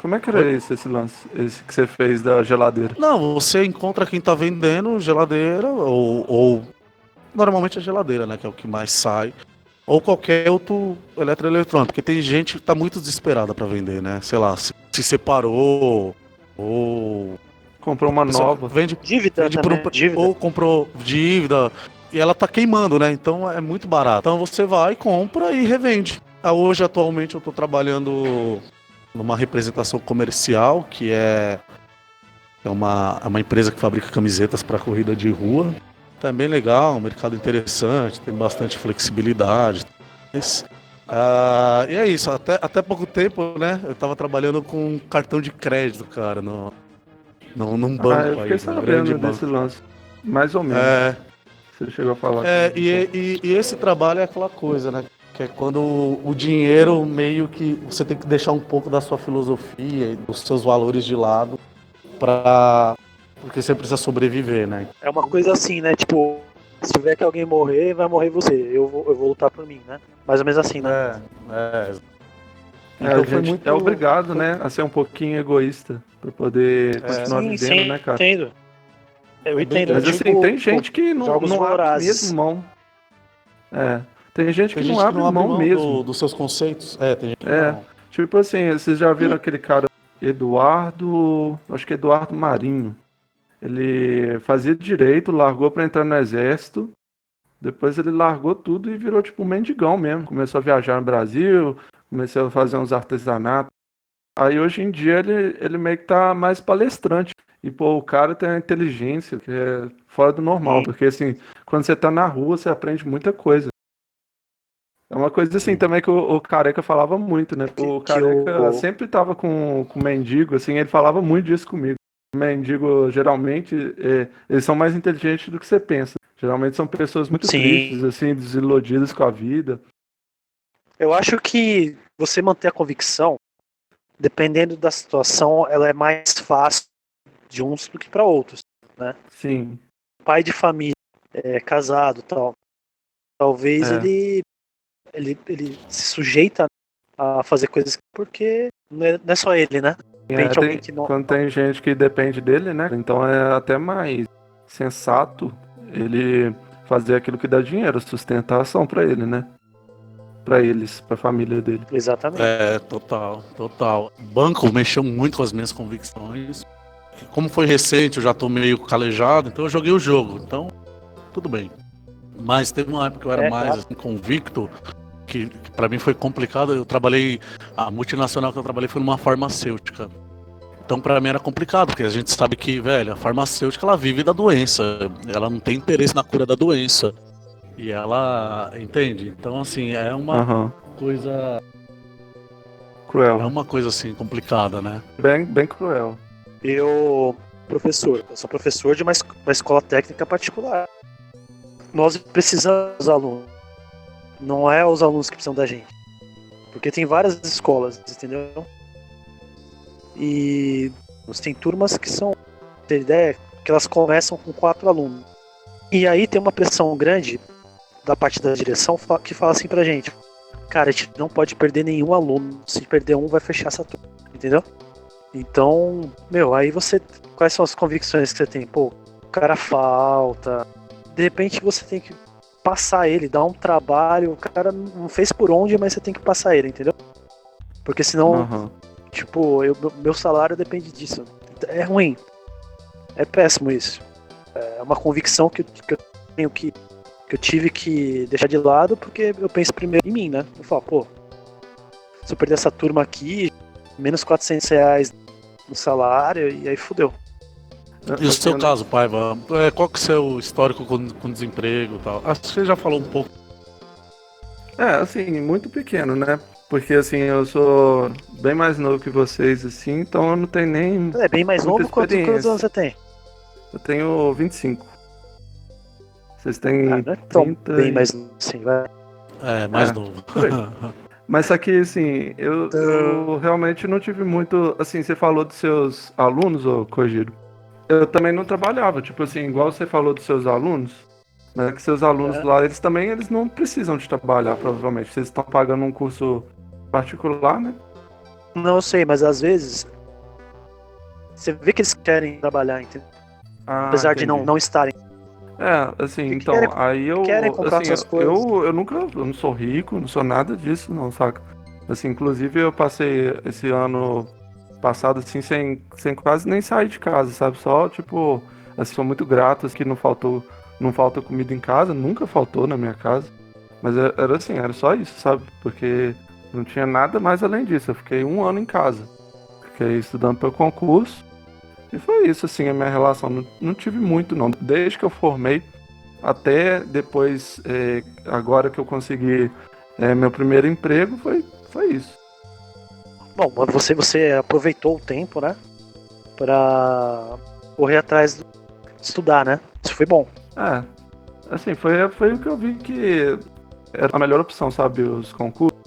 Como é que era esse lance? Esse que você fez da geladeira? Não, você encontra quem tá vendendo geladeira, ou normalmente a geladeira, né? Que é o que mais sai. Ou qualquer outro eletroeletrônico. Porque tem gente que tá muito desesperada pra vender, né? Sei lá, se separou, ou comprou uma nova. Vende dívida, dívida. Ou comprou dívida e ela tá queimando, né? Então é muito barato. Então você vai, compra e revende. Hoje, atualmente, eu tô trabalhando numa representação comercial, que é uma empresa que fabrica camisetas para corrida de rua. Tá bem legal, um mercado interessante, tem bastante flexibilidade. E é isso, até pouco tempo, né? Eu tava trabalhando com cartão de crédito, cara, num banco eu fiquei sabendo desse lance. Mais ou menos. Você chegou a falar. E esse trabalho é aquela coisa, né? Que é quando o dinheiro meio que você tem que deixar um pouco da sua filosofia e dos seus valores de lado porque você precisa sobreviver, né? É uma coisa assim, né? Tipo, se tiver que alguém morrer, vai morrer você. Eu vou lutar por mim, né? Mais ou menos assim, né? Então a foi gente muito. é obrigado, né, a ser um pouquinho egoísta pra poder continuar Sim, vivendo, né, cara? entendo. Eu É bem entendo. Eu Mas isso. assim, digo, tem tipo, gente que jogos não abre vorazes. mesmo mão. Tem gente Tem que não gente que abre não abre mão mão mesmo. dos seus conceitos. Tem gente que É, não. tipo assim, vocês já viram aquele cara, acho que Eduardo Marinho. Ele fazia direito, largou pra entrar no exército. Depois ele largou tudo e virou tipo um mendigão mesmo. Começou a viajar no Brasil, começou a fazer uns artesanatos. Aí hoje em dia ele meio que tá mais palestrante. E pô, o cara tem uma inteligência que é fora do normal, porque assim, quando você tá na rua, você aprende muita coisa. É uma coisa assim Sim. também que o Careca falava muito, né? O que Careca sempre tava com mendigo, assim, ele falava muito disso comigo. Mendigo, geralmente, eles são mais inteligentes do que você pensa. Geralmente são pessoas muito tristes, Sim. assim, desiludidas com a vida. Eu acho que você manter a convicção, dependendo da situação, ela é mais fácil de uns do que para outros, né? Sim, Pai de família, casado, tal. Talvez é. ele se sujeita a fazer coisas porque não é só ele, né? De repente alguém que não. Quando tem gente que depende dele, né? Então é até mais sensato ele fazer aquilo que dá dinheiro, sustentação pra ele, né? Pra eles, pra família dele. Exatamente. Total. O banco mexeu muito com as minhas convicções. Como foi recente, eu já tô meio calejado, então eu joguei o jogo. Então, tudo bem. Mas teve uma época que eu era mais Claro. assim, convicto, que para mim foi complicado. A multinacional que eu trabalhei foi numa farmacêutica. Então para mim era complicado, porque a gente sabe que, velho, a farmacêutica ela vive da doença, ela não tem interesse na cura da doença. E ela, entende? Então assim, Aham. coisa, Cruel. é uma coisa assim complicada, né? Bem cruel. Eu sou professor de uma escola técnica particular. Nós precisamos dos alunos. Não é os alunos que precisam da gente. Porque tem várias escolas, entendeu? E tem turmas que são, ter ideia, que elas começam com 4 alunos. E aí tem uma pressão grande da parte da direção que fala assim pra gente: cara, a gente não pode perder nenhum aluno. Se perder um, vai fechar essa turma. Entendeu? Então, aí quais são as convicções que você tem? Pô, o cara falta. De repente você tem que passar ele, dar um trabalho. O cara não fez por onde, mas você tem que passar ele, entendeu? Porque senão, Aham. tipo, meu salário depende disso. É ruim. É péssimo isso. É uma convicção que eu tenho que eu tive que deixar de lado porque eu penso primeiro em mim, né? Eu falo, pô, se eu perder essa turma aqui, menos R$400 no salário, e aí fudeu. E o seu caso, Paiva, qual que é o seu histórico com desemprego e tal? Acho que você já falou um pouco. Assim, muito pequeno, né? Porque assim, eu sou bem mais novo que vocês, assim, então eu não tenho nem É bem mais muita novo, quantos anos experiência. você tem? Eu tenho 25. Vocês têm Não é tão 30 bem e... mais novo assim, vai. Mais novo. por aí. Mas só que, assim, eu realmente não tive muito... Assim, você falou dos seus alunos, ô Kojiro. Eu também não trabalhava, tipo assim, igual você falou dos seus alunos, né? Que seus alunos lá, eles não precisam de trabalhar, provavelmente. Vocês estão pagando um curso particular, né? Não, eu sei, mas às vezes você vê que eles querem trabalhar, entendeu? Apesar de Entendi. não estarem. Assim, Que então, querem- aí eu, querem comprar assim, essas coisas. eu não sou rico, não sou nada disso, não, saca? Assim, inclusive eu passei esse ano passado, assim, sem quase nem sair de casa, sabe? Só, tipo, assim, sou muito grato, assim, que não falta comida em casa, nunca faltou na minha casa. Mas era assim, era só isso, sabe? Porque não tinha nada mais além disso. Eu fiquei um ano em casa. Fiquei estudando para o concurso. E foi isso, assim, a minha relação. Não tive muito, não. Desde que eu formei, até depois, agora que eu consegui meu primeiro emprego, foi isso. Bom, mas você aproveitou o tempo, né? Pra correr atrás de estudar, né? Isso foi bom. Assim, foi o que eu vi que era a melhor opção, sabe? Os concursos.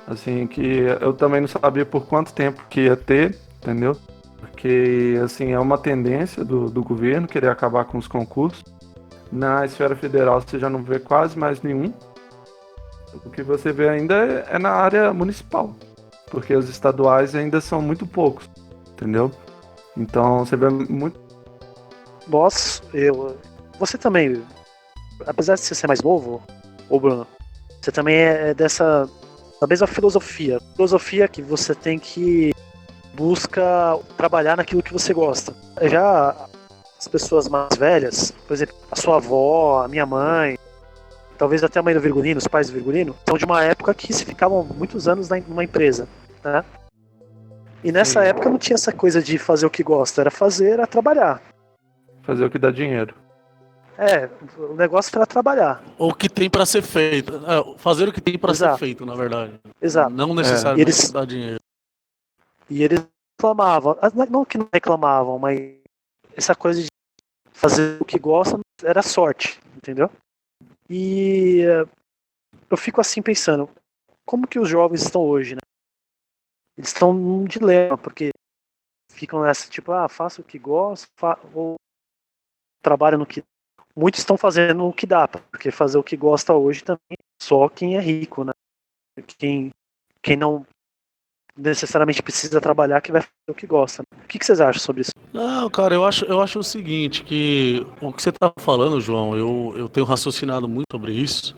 Assim, que eu também não sabia por quanto tempo que ia ter, entendeu? Porque, assim, é uma tendência do governo querer acabar com os concursos. Na esfera federal você já não vê quase mais nenhum. O que você vê ainda é na área municipal. Porque os estaduais ainda são muito poucos, entendeu? Então você vê muito. Você também, apesar de você ser mais novo, ô Bruno, você também é da mesma filosofia. Filosofia que você tem que busca trabalhar naquilo que você gosta. Já as pessoas mais velhas, por exemplo, a sua avó, a minha mãe, talvez até a mãe do Virgulino, os pais do Virgulino, são de uma época que se ficavam muitos anos numa empresa, né? E nessa época não tinha essa coisa de fazer o que gosta, era trabalhar. Fazer o que dá dinheiro. O negócio era trabalhar. O que tem pra ser feito. Fazer o que tem pra ser feito, na verdade. Exato. Não necessariamente dar dinheiro. E eles reclamavam, não que não reclamavam, mas essa coisa de fazer o que gosta era sorte, entendeu? E eu fico assim pensando, como que os jovens estão hoje, né? Eles estão num dilema, porque ficam nessa, tipo, faça o que gosta, ou trabalha no que... Muitos estão fazendo o que dá, porque fazer o que gosta hoje também só quem é rico, né? Quem não necessariamente precisa trabalhar, que vai fazer o que gosta. O que vocês acham sobre isso? Não, cara, eu acho o seguinte, que o que você tá falando, João, eu tenho raciocinado muito sobre isso.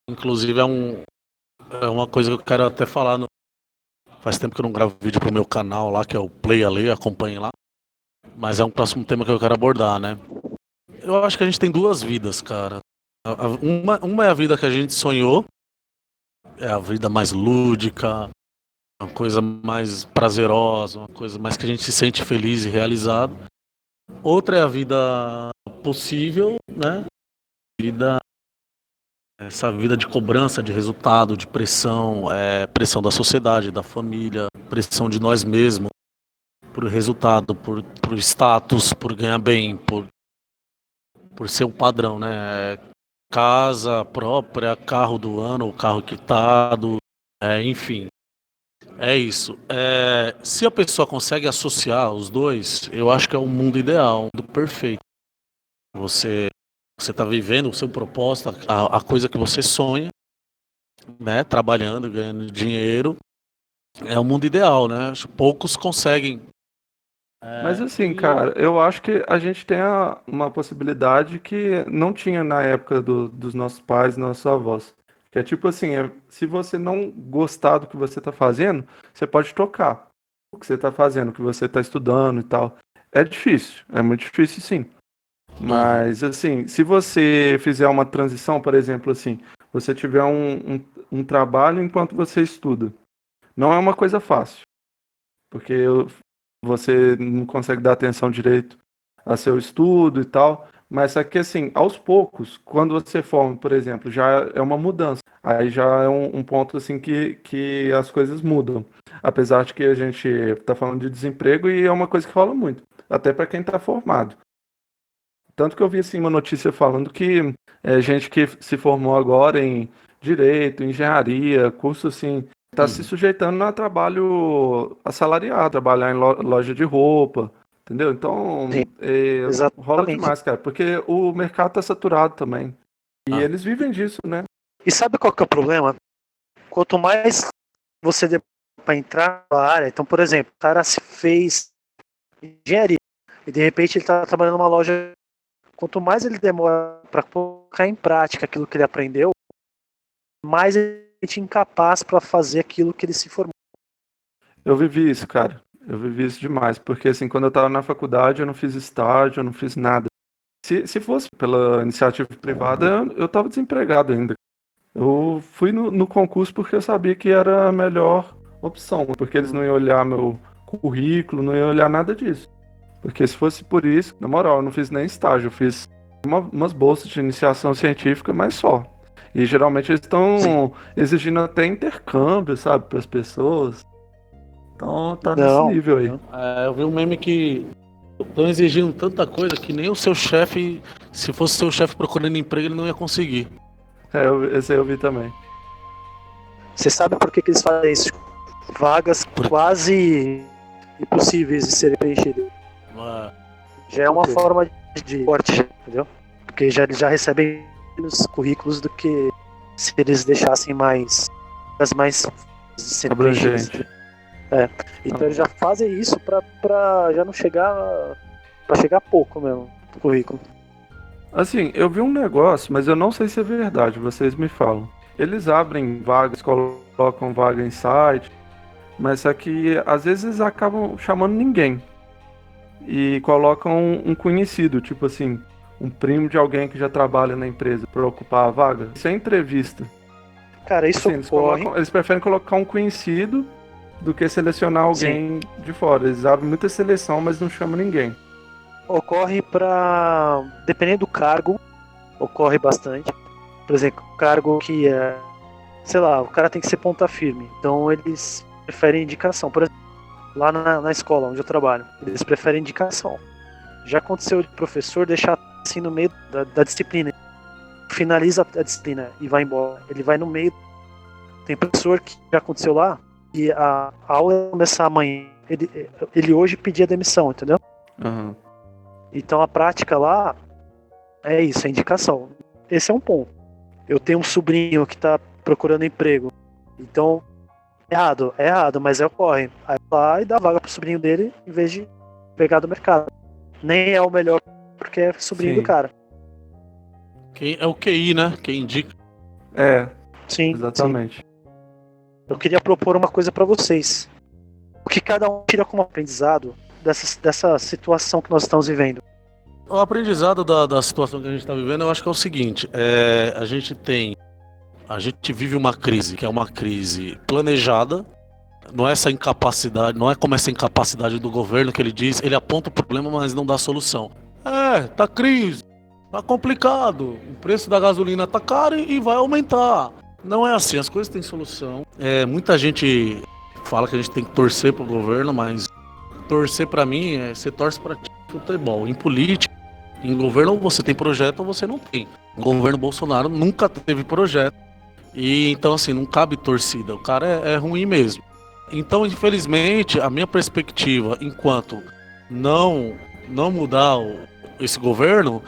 Inclusive é uma coisa que eu quero até falar. Faz tempo que eu não gravo vídeo pro meu canal lá, que é o Play Ale, acompanhe lá. Mas é um próximo tema que eu quero abordar, né? Eu acho que a gente tem duas vidas, cara. Uma é a vida que a gente sonhou, é a vida mais lúdica, uma coisa mais prazerosa, uma coisa mais que a gente se sente feliz e realizado. Outra é a vida possível, né? Essa vida de cobrança de resultado, de pressão, pressão da sociedade, da família, pressão de nós mesmos, por resultado, por status, por ganhar bem, por ser um padrão, né? Casa própria, carro do ano, o carro quitado, enfim. É isso. Se a pessoa consegue associar os dois, eu acho que é o mundo ideal, o mundo perfeito. Você está vivendo o seu propósito, a coisa que você sonha, né? Trabalhando, ganhando dinheiro. É o mundo ideal, né? Acho que poucos conseguem. Mas assim, cara, eu acho que a gente tem uma possibilidade que não tinha na época dos nossos pais, nossos avós. Que é tipo assim, se você não gostar do que você está fazendo, você pode trocar o que você está fazendo, o que você está estudando e tal. É difícil, é muito difícil sim. Mas assim, se você fizer uma transição, por exemplo, assim, você tiver um trabalho enquanto você estuda, não é uma coisa fácil. Porque você não consegue dar atenção direito a seu estudo e tal. Mas é que assim, aos poucos, quando você forma, por exemplo, já é uma mudança. Aí já é um ponto assim que as coisas mudam. Apesar de que a gente está falando de desemprego e é uma coisa que rola muito. Até para quem está formado. Tanto que eu vi assim, uma notícia falando que gente que se formou agora em direito, engenharia, curso assim, está se sujeitando a trabalho assalariado, trabalhar em loja de roupa, entendeu? Então, rola demais, cara, porque o mercado está saturado também. E eles vivem disso, né? E sabe qual que é o problema? Quanto mais você demora para entrar na área, então, por exemplo, o cara se fez engenharia e de repente ele está trabalhando numa loja. Quanto mais ele demora para colocar em prática aquilo que ele aprendeu, mais ele é incapaz para fazer aquilo que ele se formou. Eu vivi isso, cara. Eu vivi isso demais. Porque, assim, quando eu estava na faculdade, eu não fiz estágio, eu não fiz nada. Se fosse pela iniciativa privada, eu estava desempregado ainda. Eu fui no concurso porque eu sabia que era a melhor opção. Porque eles não iam olhar meu currículo, não iam olhar nada disso. Porque se fosse por isso, na moral, eu não fiz nem estágio. Eu fiz umas bolsas de iniciação científica, mas só. E geralmente eles estão exigindo até intercâmbio, sabe, para as pessoas. Então tá nesse nível aí. Eu vi um meme que estão exigindo tanta coisa que nem o seu chefe, se fosse seu chefe procurando emprego, ele não ia conseguir. Esse aí eu vi também. Você sabe por que eles fazem isso? Vagas quase impossíveis de serem preenchidas. Já é uma forma de corte, entendeu? Porque já recebem menos currículos do que se eles deixassem mais serem preenchidas. Então eles já fazem isso pra já não chegar pra chegar pouco mesmo no currículo. Assim, eu vi um negócio, mas eu não sei se é verdade, vocês me falam. Eles abrem vagas, colocam vaga em site, mas é que às vezes eles acabam chamando ninguém. E colocam um conhecido, tipo assim, um primo de alguém que já trabalha na empresa para ocupar a vaga, sem entrevista. Cara, isso Assim, eles preferem colocar um conhecido do que selecionar alguém de fora. Eles abrem muita seleção, mas não chamam ninguém. Ocorre dependendo do cargo, ocorre bastante. Por exemplo, cargo que é, sei lá, o cara tem que ser ponta firme. Então eles preferem indicação. Por exemplo, lá na escola onde eu trabalho, eles preferem indicação. Já aconteceu de professor deixar assim no meio da disciplina. Finaliza a disciplina e vai embora. Ele vai no meio. Tem professor que já aconteceu lá e a aula ia começar amanhã. Ele hoje pedia demissão, entendeu? Uhum. Então a prática lá é isso, é indicação. Esse é um ponto. Eu tenho um sobrinho que está procurando emprego. Então, é errado, mas ocorre. Aí vai e dá vaga pro sobrinho dele em vez de pegar do mercado. Nem é o melhor porque é sobrinho do cara. É o QI, né? Quem indica. Sim, exatamente. Sim. Eu queria propor uma coisa para vocês. O que cada um tira como aprendizado dessa situação que nós estamos vivendo? O aprendizado da situação que a gente está vivendo, eu acho que é o seguinte: a gente vive uma crise, que é uma crise planejada. Não é essa incapacidade, não é como essa incapacidade do governo que ele diz, ele aponta o problema, mas não dá solução. Tá crise, tá complicado, o preço da gasolina tá caro e vai aumentar. Não é assim, as coisas têm solução. Muita gente fala que a gente tem que torcer pro governo, mas torcer pra mim você torce pra futebol. Em política, em governo, ou você tem projeto ou você não tem. O governo Bolsonaro nunca teve projeto. E então, assim, não cabe torcida. O cara é ruim mesmo. Então, infelizmente, a minha perspectiva, enquanto não mudar esse governo,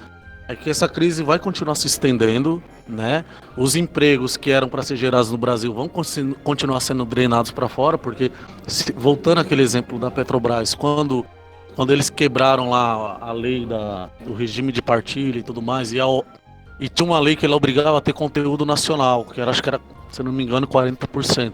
é que essa crise vai continuar se estendendo, né? Os empregos que eram para ser gerados no Brasil vão continuar sendo drenados para fora, porque, voltando àquele exemplo da Petrobras, quando eles quebraram lá a lei do regime de partilha e tudo mais, e tinha uma lei que ela obrigava a ter conteúdo nacional, acho que era, se não me engano, 40%.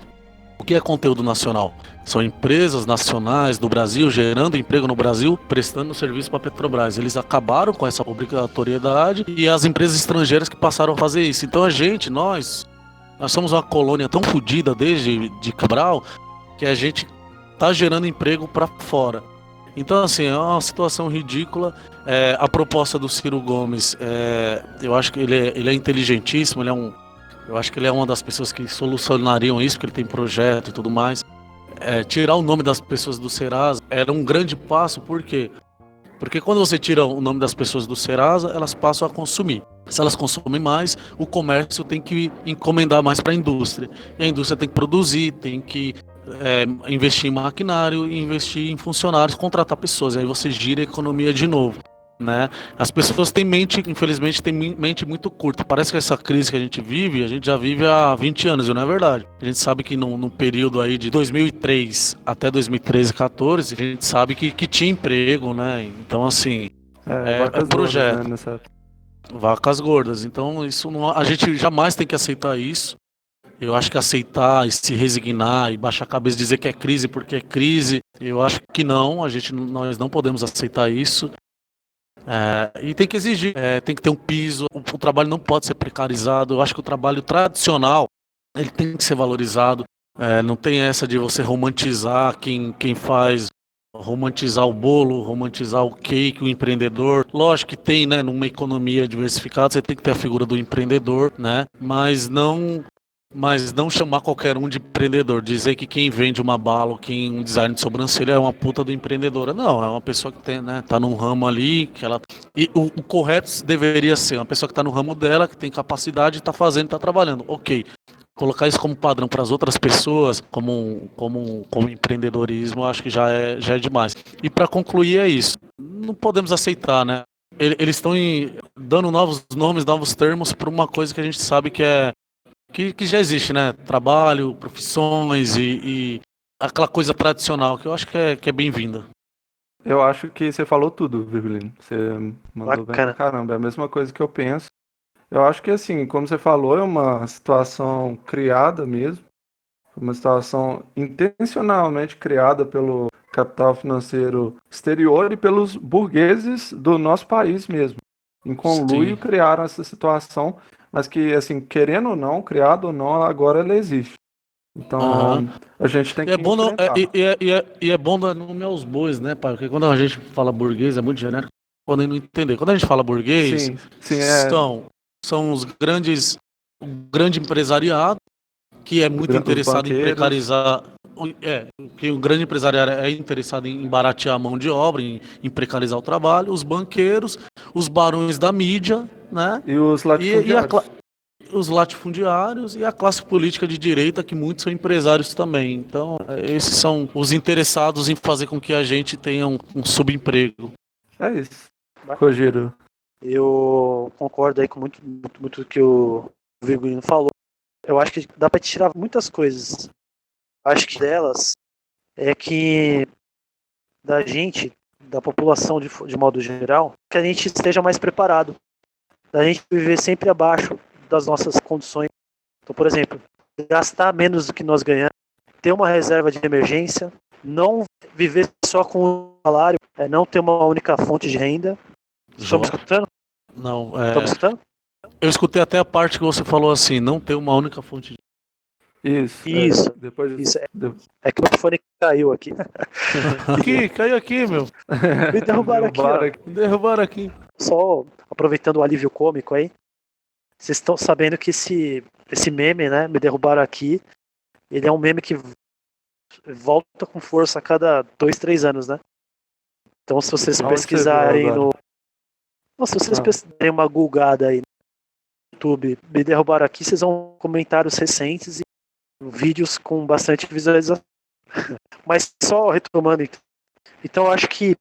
O que é conteúdo nacional? São empresas nacionais do Brasil gerando emprego no Brasil, prestando serviço para a Petrobras. Eles acabaram com essa obrigatoriedade e as empresas estrangeiras que passaram a fazer isso. Então nós somos uma colônia tão fodida desde de Cabral que a gente está gerando emprego para fora. Então, assim, é uma situação ridícula. A proposta do Ciro Gomes, eu acho que ele é inteligentíssimo, eu acho que ele é uma das pessoas que solucionariam isso, porque ele tem projeto e tudo mais. Tirar o nome das pessoas do Serasa era um grande passo, por quê? Porque quando você tira o nome das pessoas do Serasa, elas passam a consumir. Se elas consomem mais, o comércio tem que encomendar mais para a indústria. E a indústria tem que produzir, tem que investir em maquinário, investir em funcionários, contratar pessoas. E aí você gira a economia de novo. Né? As pessoas infelizmente têm mente muito curta. Parece que essa crise que a gente já vive há 20 anos, e não é verdade. A gente sabe que num período aí de 2003 até 2013, 14, a gente sabe que tinha emprego, né? Então, assim, é projeto. Gordas, né, vacas gordas. Então, a gente jamais tem que aceitar isso. Eu acho que aceitar e se resignar e baixar a cabeça e dizer que é crise porque é crise, eu acho que não. Nós não podemos aceitar isso. E tem que exigir, tem que ter um piso, o trabalho não pode ser precarizado. Eu acho que o trabalho tradicional ele tem que ser valorizado. Não tem essa de você romantizar quem faz, romantizar o bolo, romantizar o cake, o empreendedor. Lógico que tem, né, numa economia diversificada, você tem que ter a figura do empreendedor, né, mas não chamar qualquer um de empreendedor, dizer que quem vende uma bala ou um design de sobrancelha é uma puta do empreendedora. Não, é uma pessoa que tem, né, tá num ramo ali, que ela... E o correto deveria ser uma pessoa que tá no ramo dela, que tem capacidade, tá fazendo, tá trabalhando. Ok. colocar isso como padrão para as outras pessoas, como empreendedorismo, acho que já é demais. E para concluir é isso. Não podemos aceitar, né? Eles estão dando novos nomes, novos termos para uma coisa que a gente sabe que já existe, né? Trabalho, profissões e aquela coisa tradicional que eu acho que é bem-vinda. Eu acho que você falou tudo, Virgulino. Você mandou bem pra Bacana. caramba. É a mesma coisa que eu penso. Eu acho que, assim, como você falou, é uma situação criada mesmo. Uma situação intencionalmente criada pelo capital financeiro exterior e pelos burgueses do nosso país mesmo. Em conluio Sim. criaram essa situação, mas que, assim, querendo ou não, criado ou não, agora ela existe. Aham. Então, a gente tem E é que bom não, enfrentar. e é bom dar nome aos bois, né, pai? Porque quando a gente fala burguês é muito genérico, podem não entender. Quando a gente fala burguês, Sim, sim, são o grande empresariado que é muito os interessado em banqueiros. precarizar, que o grande empresariado é interessado em baratear a mão de obra, em precarizar o trabalho, os banqueiros, os barões da mídia, né? E os E latifundiários. os latifundiários e a classe política de direita, que muitos são empresários também. Então, esses são os interessados em fazer com que a gente tenha um subemprego. É isso. Rogério. Eu concordo aí com muito do que o Virgulino falou. Eu acho que dá para tirar muitas coisas. Acho que delas é que da gente, da população de modo geral, que a gente esteja mais preparado. Da gente viver sempre abaixo das nossas condições. Então, por exemplo, gastar menos do que nós ganhamos, ter uma reserva de emergência, não viver só com o salário, não ter uma única fonte de renda. Estão me Jó. escutando? Não, Estão me escutando? eu escutei até a parte que você falou assim, não ter uma única fonte de... Isso. Isso. Depois. Isso. É que o meu fone caiu aqui. Aqui, caiu aqui, meu. Me derrubaram aqui, ó. Me derrubaram aqui. Só aproveitando o alívio cômico aí. Vocês estão sabendo que esse meme, né? Me derrubaram aqui. Ele é um meme que volta com força a cada 2, 3 anos, né? Então, se vocês Onde você viu pesquisarem agora? se vocês Ah. pesquisarem uma googada aí no YouTube, me derrubaram aqui, vocês vão comentários recentes e vídeos com bastante visualização. Mas só retomando, então eu acho que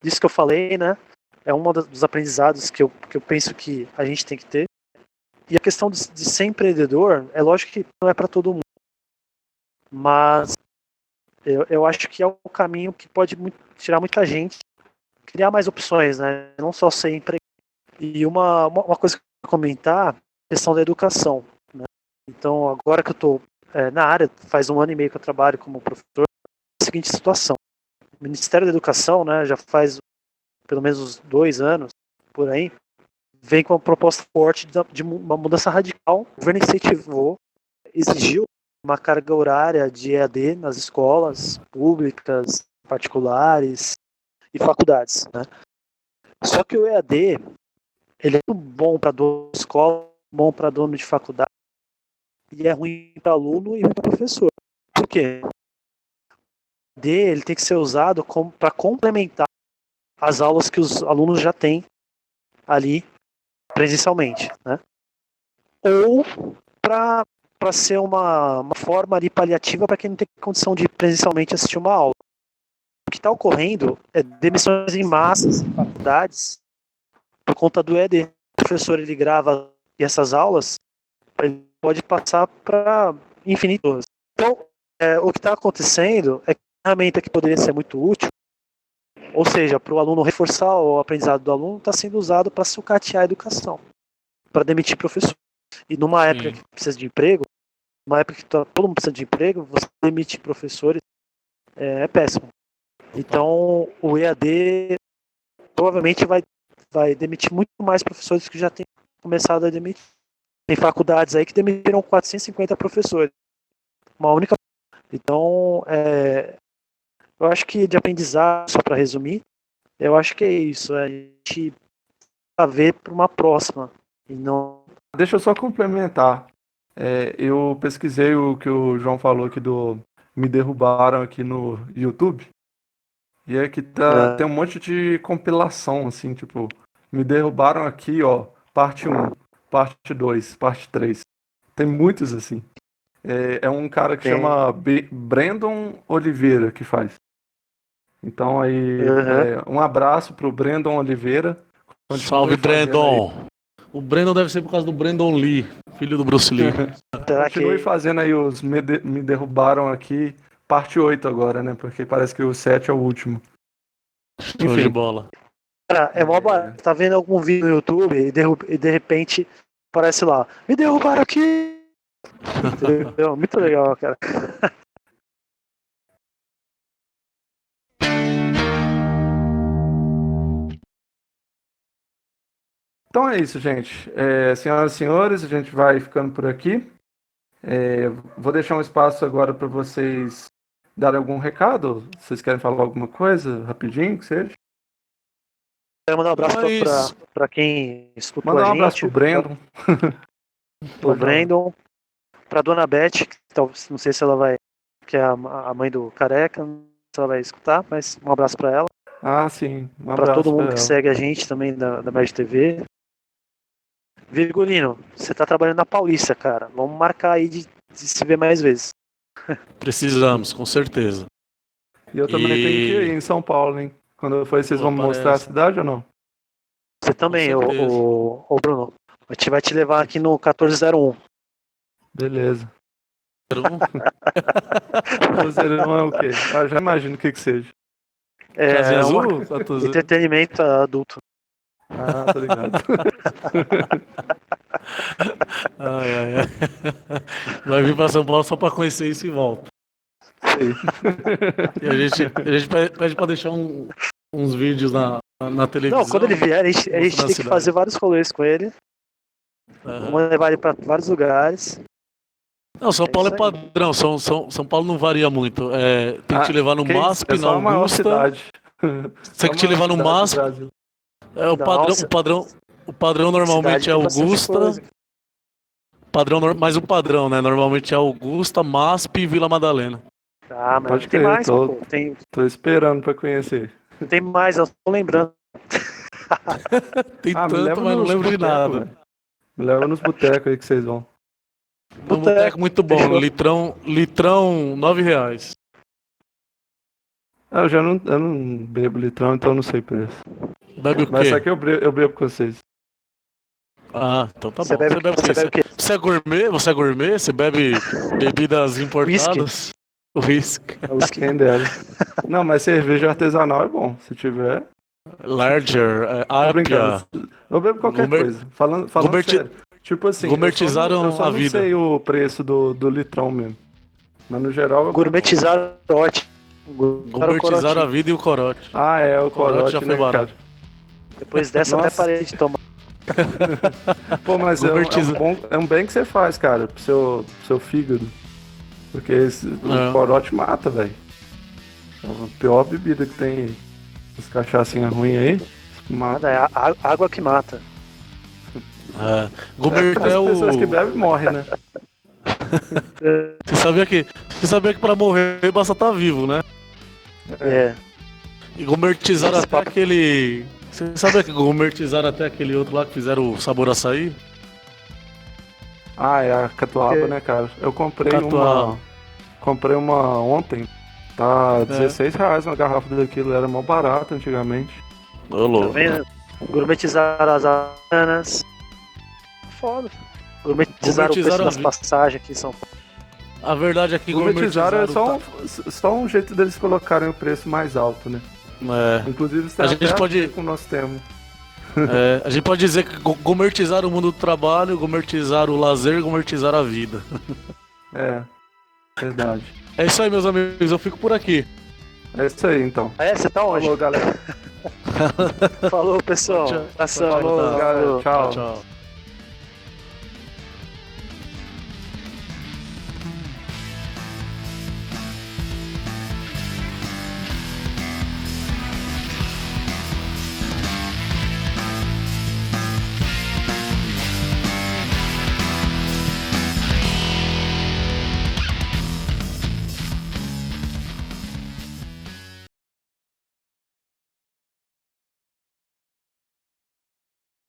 disso que eu falei, né? É um dos aprendizados que eu penso que a gente tem que ter. E a questão de ser empreendedor, é lógico que não é para todo mundo. Mas eu acho que é o caminho que pode tirar muita gente, criar mais opções, né? Não só ser empreendedor. E uma coisa que eu vou comentar, a questão da educação. Né? Então, agora que eu estou na área, faz 1 ano e meio que eu trabalho como professor, é a seguinte situação. O Ministério da Educação, né, já faz pelo menos uns 2 anos, por aí, vem com uma proposta forte de uma mudança radical. O governo incentivou, exigiu uma carga horária de EAD nas escolas públicas, particulares e faculdades. Né? Só que o EAD, ele é muito bom para dono de escola, bom para dono de faculdade, e é ruim para aluno e ruim para professor. Por quê? O EAD ele tem que ser usado para complementar as aulas que os alunos já têm ali presencialmente, né? Ou para ser uma forma ali paliativa para quem não tem condição de presencialmente assistir uma aula. O que está ocorrendo é demissões em massas em faculdades por conta do EAD. O professor ele grava essas aulas, ele pode passar para infinitos. Então, o que está acontecendo é que a ferramenta que poderia ser muito útil, ou seja, para o aluno reforçar o aprendizado do aluno, está sendo usado para sucatear a educação, para demitir professor. E numa época que precisa de emprego, numa época que todo mundo precisa de emprego, você demitir professores é péssimo. Então, o EAD provavelmente vai demitir muito mais professores que já têm começado a demitir. Tem faculdades aí que demitiram 450 professores. Uma única. Então, eu acho que de aprendizado, só para resumir, eu acho que é isso. A gente ver para uma próxima. E não. Deixa eu só complementar. Eu pesquisei o que o João falou aqui do Me Derrubaram aqui no YouTube. E aqui tem um monte de compilação, assim, tipo, Me Derrubaram aqui, ó, parte 1, parte 2, parte 3. Tem muitos, assim. É um cara que Tem. chama Brandon Oliveira que faz. Então aí, Uhum. um abraço pro Brandon Oliveira. Continue Salve, fazendo Brandon! O Brandon deve ser por causa do Brandon Lee, filho do Bruce Lee. Será Continue que. fazendo aí os Me Derrubaram aqui, parte 8 agora, né? Porque parece que o 7 é o último. Show de Enfim, bola. Cara, é mó barato. Tá vendo algum vídeo no YouTube e de repente aparece lá. Me derrubaram aqui! Entendeu? Muito legal, cara. então é isso, gente. Senhoras e senhores, a gente vai ficando por aqui. Vou deixar um espaço agora para vocês darem algum recado. Vocês querem falar alguma coisa rapidinho, que seja? Quero mandar um abraço Mas, pra quem escutou Mandar a um abraço gente. pro Brandon. Pro Brandon. Pra dona Beth, que não sei se ela vai. Que é a mãe do Careca. Não sei se ela vai escutar, mas um abraço pra ela. Ah, sim. Um Pra todo abraço mundo para que ela. segue a gente também da Bad TV. Virgulino, você tá trabalhando na Paulista, cara. Vamos marcar aí de se ver mais vezes. precisamos, com certeza. E eu também tenho que ir em São Paulo, hein? Quando for, vocês vão me mostrar a Aparece. cidade ou não? Você também, Com certeza. o Bruno. A gente vai te levar aqui no 1401. Beleza. Você não é o quê? Ah, já imagino o que seja. Casinha É azul? 14. entretenimento adulto. Ah, tô ligado. Ai, ai, ai. Vai vir pra São Paulo só pra conhecer isso e volta. Sei. E a gente pede pra deixar uns vídeos na televisão. Não, quando ele vier, a gente mostrando a tem que cidade. fazer vários rolês com ele. Aham. Vamos levar ele pra vários lugares. Não, São Paulo é isso aí. padrão. São Paulo não varia muito. Tem que te levar no que isso? MASP, É na só a maior Augusta. cidade. Tem que te levar no MASP. O Nossa. padrão normalmente Cidade é tem bastante Augusta. coisa. Mas o padrão, né? Normalmente é Augusta, MASP e Vila Madalena. Ah, mas Pode tem crer, mais, tô- pô. Tô esperando pra conhecer. Tem mais, eu tô lembrando. Tem Me tanto, leva mas não nos lembro de boteco, nada. velho. Me leva nos botecos aí que vocês vão. Um boteco muito bom. Fechou. Litrão R$9. Eu não bebo litrão, então eu não sei preço. Bebe o Mas quê? só que eu bebo com vocês. Ah, então tá Você bom. bebe Você bebe o você quê? bebe o quê? Você é gourmet? Você é gourmet? Você bebe bebidas importadas? Whisky. Quem dera. Não, mas cerveja artesanal é bom, se tiver. Larger, Tô brincando. Apia. Eu bebo qualquer Gourmet- coisa. Falando gourmeti- sério. Tipo assim, gourmetizaram eu só a não vida. sei o preço do litrão mesmo. Mas no geral eu Gourmetizar o corote. Gourmetizaram a vida e o corote. Ah, é, o Corote corote, já foi né, barato. cara? Depois dessa até Nossa. parei de tomar. Pô, mas Gourmetiza- é um bem que você faz, cara, pro seu fígado. Porque o corote mata, velho. É a pior bebida que tem aí. As cachaçinhas ruins aí, mata. Nada, é a água que mata. Gourmet As é o... pessoas que bebem morrem, né? Você sabia que pra morrer basta estar vivo, né? É. E gourmetizaram até aquele... Você sabia que gourmetizaram até aquele outro lá que fizeram o sabor açaí? Ah, é a catuaba, né, cara? Eu comprei Catuaba. Comprei uma ontem. Tá R$16 uma garrafa daquilo, era mó barato antigamente. Ô, Tá louco. vendo? Gourmetizar as bananas. Foda. Gourmetizar o preço Gourmetizaram das a- passagens aqui em São Paulo. A verdade é que Gourmetizaram é gourmetizaram... só um jeito deles colocarem o preço mais alto, né? Inclusive, isso tem A gente até pode- a ver com o nosso tema. A gente pode dizer que gourmetizaram o mundo do trabalho, gourmetizaram o lazer, gourmetizaram a vida. É, verdade. É isso aí, meus amigos. Eu fico por aqui. É isso aí, então. Você tá onde? Falou, galera. Falou, pessoal. Tchau. Abração. Falou, galera. Tchau. Tchau.